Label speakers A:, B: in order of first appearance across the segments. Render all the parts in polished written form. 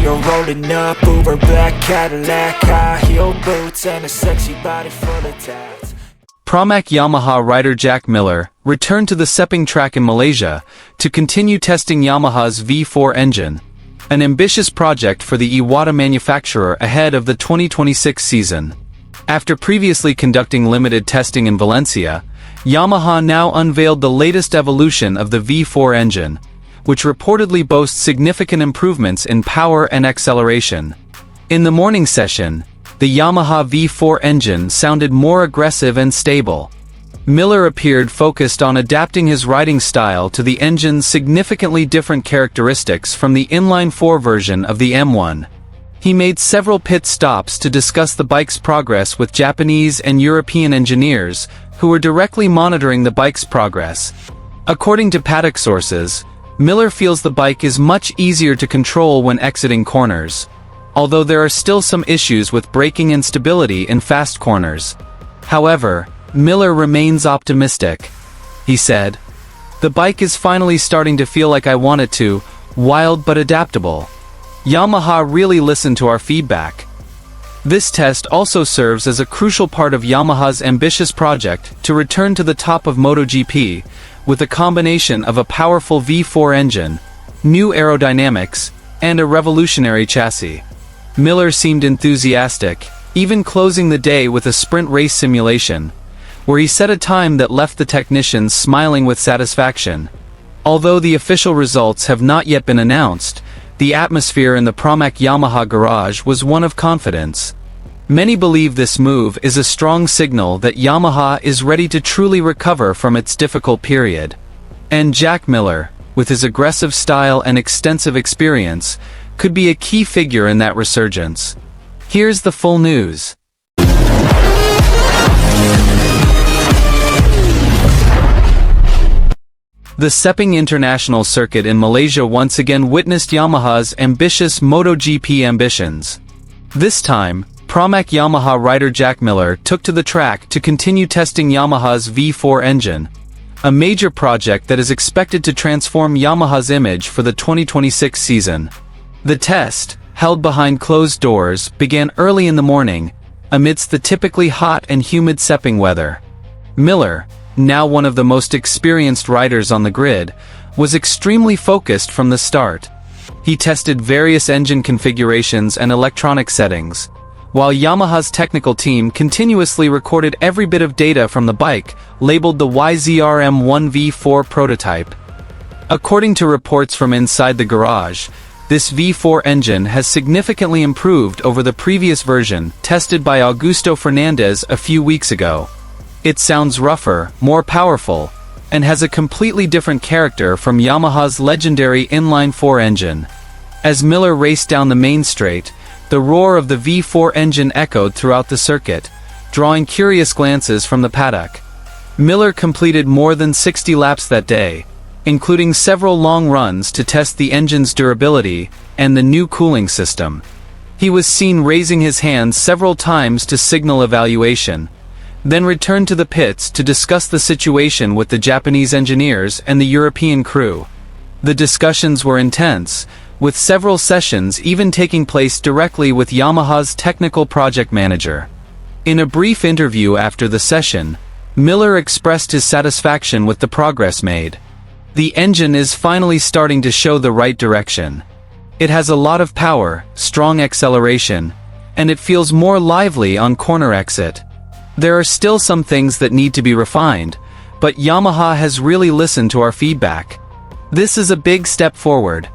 A: You're rolling up, Uber black Cadillac, high heel boots, and a sexy body full of tats.
B: Pramac Yamaha rider Jack Miller returned to the Sepang track in Malaysia to continue testing Yamaha's V4 engine, an ambitious project for the Iwata manufacturer ahead of the 2026 season. After previously conducting limited testing in Valencia, Yamaha now unveiled the latest evolution of the V4 engine, which reportedly boasts significant improvements in power and acceleration. In the morning session, the Yamaha V4 engine sounded more aggressive and stable. Miller appeared focused on adapting his riding style to the engine's significantly different characteristics from the inline-4 version of the M1. He made several pit stops to discuss the bike's progress with Japanese and European engineers who were directly monitoring the bike's progress. According to paddock sources, Miller feels the bike is much easier to control when exiting corners, although there are still some issues with braking and stability in fast corners. However, Miller remains optimistic. He said, "The bike is finally starting to feel like I want it to, wild but adaptable. Yamaha really listened to our feedback." This test also serves as a crucial part of Yamaha's ambitious project to return to the top of MotoGP, with a combination of a powerful V4 engine, new aerodynamics, and a revolutionary chassis. Miller seemed enthusiastic, even closing the day with a sprint race simulation, where he set a time that left the technicians smiling with satisfaction. Although the official results have not yet been announced, the atmosphere in the Pramac Yamaha garage was one of confidence. Many believe this move is a strong signal that Yamaha is ready to truly recover from its difficult period. And Jack Miller, with his aggressive style and extensive experience, could be a key figure in that resurgence. Here's the full news. The Sepang International Circuit in Malaysia once again witnessed Yamaha's ambitious MotoGP ambitions. This time, Pramac Yamaha rider Jack Miller took to the track to continue testing Yamaha's V4 engine, a major project that is expected to transform Yamaha's image for the 2026 season. The test, held behind closed doors, began early in the morning, amidst the typically hot and humid Sepang weather. Miller, now one of the most experienced riders on the grid, was extremely focused from the start. He tested various engine configurations and electronic settings, while Yamaha's technical team continuously recorded every bit of data from the bike, labeled the YZR-M1 V4 prototype. According to reports from inside the garage, this V4 engine has significantly improved over the previous version tested by Augusto Fernandez a few weeks ago. It sounds rougher, more powerful, and has a completely different character from Yamaha's legendary inline-4 engine. As Miller raced down the main straight, the roar of the V4 engine echoed throughout the circuit, drawing curious glances from the paddock. Miller completed more than 60 laps that day, including several long runs to test the engine's durability and the new cooling system. He was seen raising his hands several times to signal evaluation, then returned to the pits to discuss the situation with the Japanese engineers and the European crew. The discussions were intense, with several sessions even taking place directly with Yamaha's technical project manager. In a brief interview after the session, Miller expressed his satisfaction with the progress made. "The engine is finally starting to show the right direction. It has a lot of power, strong acceleration, and it feels more lively on corner exit. There are still some things that need to be refined, but Yamaha has really listened to our feedback. This is a big step forward."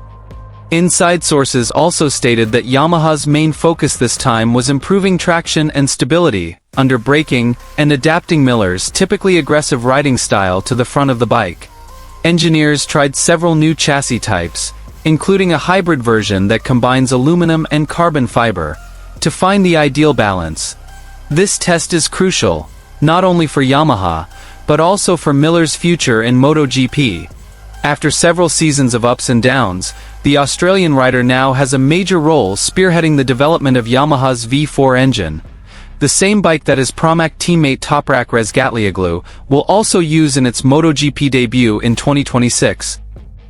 B: Inside sources also stated that Yamaha's main focus this time was improving traction and stability under braking and adapting Miller's typically aggressive riding style to the front of the bike. Engineers tried several new chassis types, including a hybrid version that combines aluminum and carbon fiber, to find the ideal balance. This test is crucial, not only for Yamaha, but also for Miller's future in MotoGP. After several seasons of ups and downs, the Australian rider now has a major role spearheading the development of Yamaha's V4 engine, the same bike that his Pramac teammate Toprak Razgatlioglu will also use in its MotoGP debut in 2026.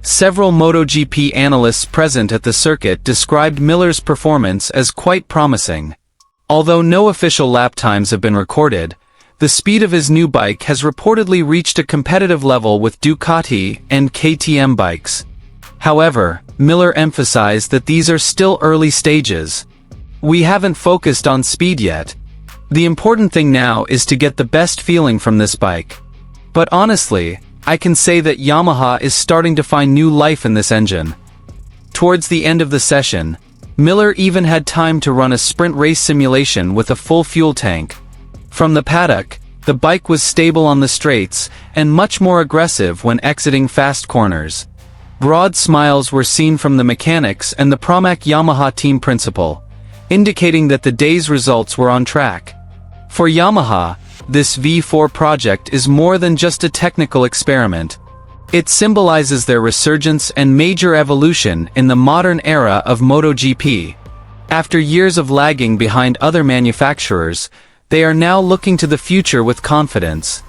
B: Several MotoGP analysts present at the circuit described Miller's performance as quite promising. Although no official lap times have been recorded, the speed of his new bike has reportedly reached a competitive level with Ducati and KTM bikes. However, Miller emphasized that these are still early stages. We haven't focused on speed yet. The important thing now is to get the best feeling from this bike. But honestly, I can say that Yamaha is starting to find new life in this engine. Towards the end of the session, Miller even had time to run a sprint race simulation with a full fuel tank. From the paddock, the bike was stable on the straights and much more aggressive when exiting fast corners. Broad smiles were seen from the mechanics and the Pramac Yamaha team principal, indicating that the day's results were on track. For Yamaha, this V4 project is more than just a technical experiment. It symbolizes their resurgence and major evolution in the modern era of MotoGP. After years of lagging behind other manufacturers, they are now looking to the future with confidence.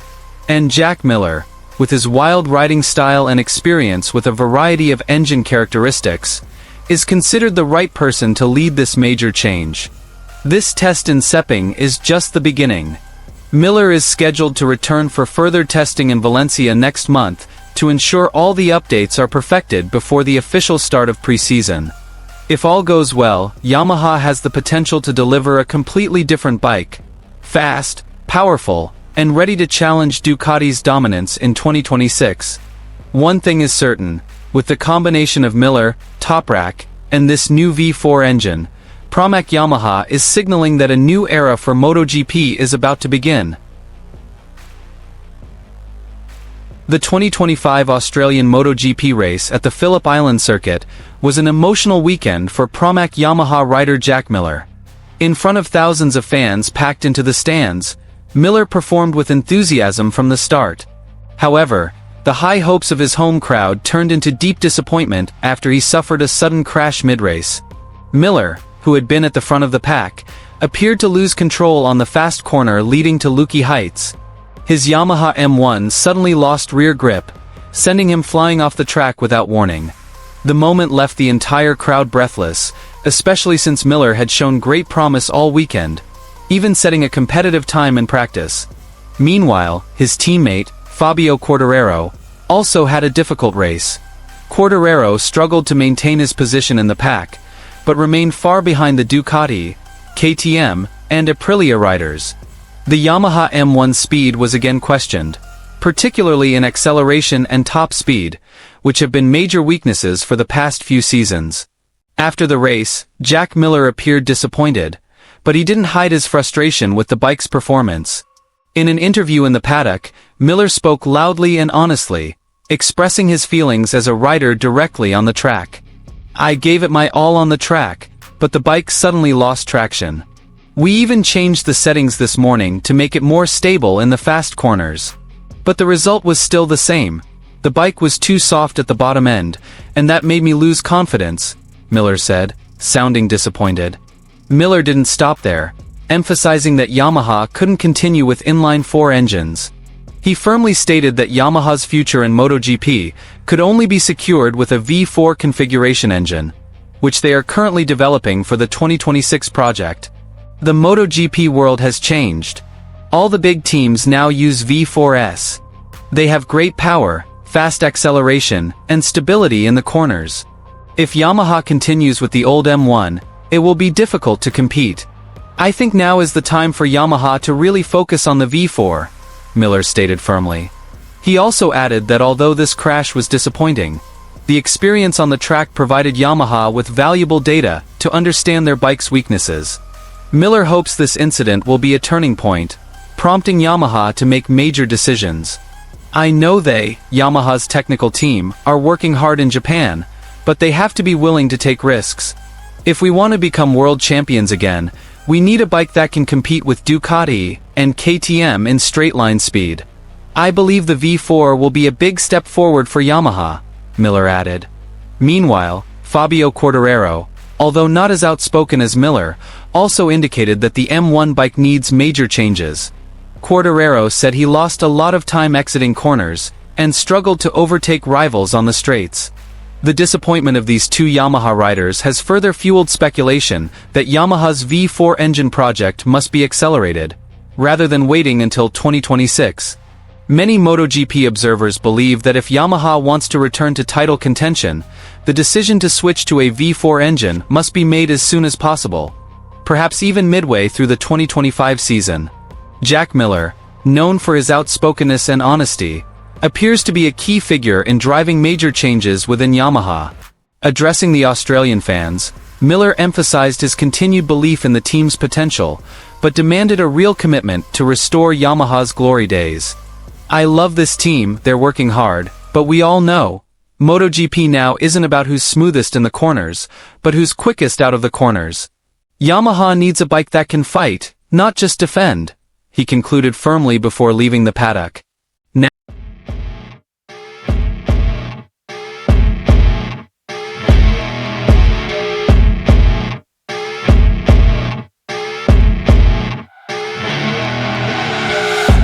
B: And Jack Miller, with his wild riding style and experience with a variety of engine characteristics, is considered the right person to lead this major change. This test in Sepang is just the beginning. Miller is scheduled to return for further testing in Valencia next month to ensure all the updates are perfected before the official start of pre-season. If all goes well, Yamaha has the potential to deliver a completely different bike. Fast, powerful, and ready to challenge Ducati's dominance in 2026. One thing is certain, with the combination of Miller, Toprak, and this new V4 engine, Pramac Yamaha is signaling that a new era for MotoGP is about to begin. The 2025 Australian MotoGP race at the Phillip Island circuit was an emotional weekend for Pramac Yamaha rider Jack Miller. In front of thousands of fans packed into the stands, Miller performed with enthusiasm from the start. However, the high hopes of his home crowd turned into deep disappointment after he suffered a sudden crash mid-race. Miller, who had been at the front of the pack, appeared to lose control on the fast corner leading to Lucky Heights. His Yamaha M1 suddenly lost rear grip, sending him flying off the track without warning. The moment left the entire crowd breathless, especially since Miller had shown great promise all weekend, even setting a competitive time in practice. Meanwhile, his teammate, Fabio Quartararo, also had a difficult race. Quartararo struggled to maintain his position in the pack, but remained far behind the Ducati, KTM, and Aprilia riders. The Yamaha M1 speed was again questioned, particularly in acceleration and top speed, which have been major weaknesses for the past few seasons. After the race, Jack Miller appeared disappointed, but he didn't hide his frustration with the bike's performance. In an interview in the paddock, Miller spoke loudly and honestly, expressing his feelings as a rider directly on the track. "I gave it my all on the track, but the bike suddenly lost traction. We even changed the settings this morning to make it more stable in the fast corners. But the result was still the same. The bike was too soft at the bottom end, and that made me lose confidence," Miller said, sounding disappointed. Miller didn't stop there, emphasizing that Yamaha couldn't continue with inline-4 engines. He firmly stated that Yamaha's future in MotoGP could only be secured with a V4 configuration engine, which they are currently developing for the 2026 project. The MotoGP world has changed. All the big teams now use V4s. They have great power, fast acceleration, and stability in the corners. If Yamaha continues with the old M1, it will be difficult to compete. "I think now is the time for Yamaha to really focus on the V4, Miller stated firmly. He also added that although this crash was disappointing, the experience on the track provided Yamaha with valuable data to understand their bike's weaknesses. Miller hopes this incident will be a turning point, prompting Yamaha to make major decisions. "I know they, Yamaha's technical team, are working hard in Japan, but they have to be willing to take risks. If we want to become world champions again, we need a bike that can compete with Ducati and KTM in straight-line speed. I believe the V4 will be a big step forward for Yamaha," Miller added. Meanwhile, Fabio Quartararo, although not as outspoken as Miller, also indicated that the M1 bike needs major changes. Quartararo said he lost a lot of time exiting corners, and struggled to overtake rivals on the straights. The disappointment of these two Yamaha riders has further fueled speculation that Yamaha's V4 engine project must be accelerated, rather than waiting until 2026. Many MotoGP observers believe that if Yamaha wants to return to title contention, the decision to switch to a V4 engine must be made as soon as possible, perhaps even midway through the 2025 season. Jack Miller, known for his outspokenness and honesty, appears to be a key figure in driving major changes within Yamaha. Addressing the Australian fans, Miller emphasized his continued belief in the team's potential, but demanded a real commitment to restore Yamaha's glory days. "I love this team, they're working hard, but we all know, MotoGP now isn't about who's smoothest in the corners, but who's quickest out of the corners. Yamaha needs a bike that can fight, not just defend," he concluded firmly before leaving the paddock.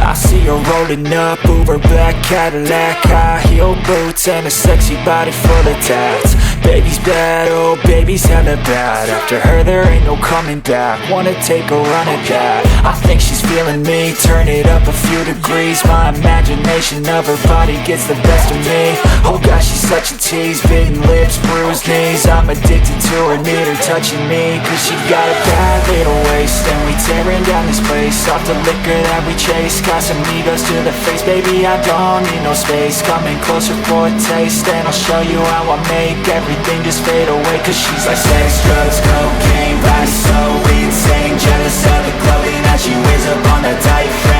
A: I see her rolling up, Uber black Cadillac, high heel boots and a sexy body full of tats. Baby's bad, oh baby's hella bad. After her there ain't no coming back. Wanna take a run at that. I think she's feeling me, turn it up a few degrees. My imagination of her body gets the best of me. Oh gosh, she's such a tease, bitten lips, bruised knees. I'm addicted to her, need her touching me, cause she got a bad little waist. And we tearing down this place, off the liquor that we chase. Casamigos to the face, baby, I don't need no space. Coming closer for a taste, and I'll show you how I make everything just fade away. Cause she's like sex, drugs, cocaine, body so insane. Jealous of the clothing that she wears up on the tight frame.